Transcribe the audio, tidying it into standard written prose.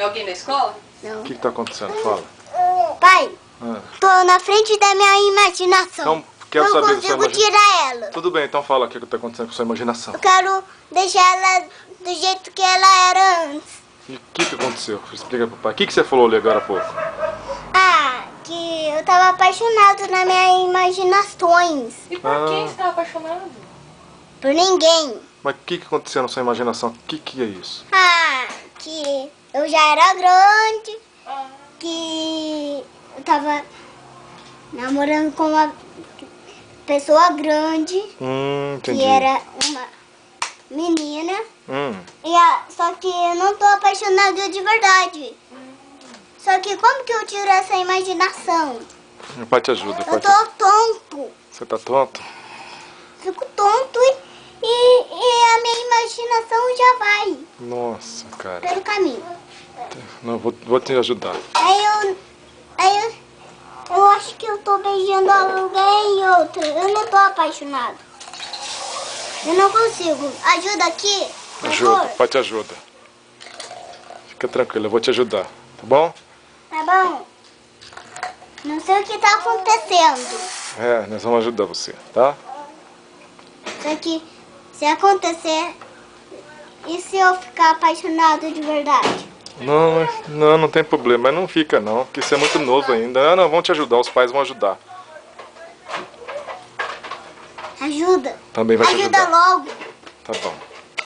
É alguém da escola? Não. O que tá acontecendo? Fala. Pai, Ah. tô na frente da minha imaginação. Então, quero não saber da sua consigo imaginação. tirar ela. Tudo bem, então fala o que tá acontecendo com sua imaginação. Eu quero deixar ela do jeito que ela era antes. E o que aconteceu? Explica pro pai. O que você falou ali agora há pouco? Ah, que eu tava apaixonado nas minhas imaginações. E por quem você tá apaixonado? Por ninguém. Mas o que aconteceu na sua imaginação? O que é isso? Ah, que eu já era grande. Ah. Que eu tava namorando com uma pessoa grande. Entendi. Que era uma menina. Só que eu não tô apaixonada de verdade. Só que como que eu tiro essa imaginação? Meu pai te ajuda. Eu tô tonto. Você tá tonto? Fico tonto e a minha imaginação já vai Nossa, cara. pelo caminho. Não, vou te ajudar. Aí eu acho que eu tô beijando alguém e outra. Eu não tô apaixonado. Eu não consigo. Ajuda aqui, por Ajuda, favor. pai te ajuda. Fica tranquilo, eu vou te ajudar, tá bom? Tá bom? Não sei o que tá acontecendo. É, nós vamos ajudar você, tá? Só que se acontecer, e se eu ficar apaixonado de verdade? Não tem problema, mas não fica não, porque você é muito novo ainda. Não, vão te ajudar, os pais vão ajudar. Ajuda. Também vai te Ajuda ajudar. logo. Tá bom.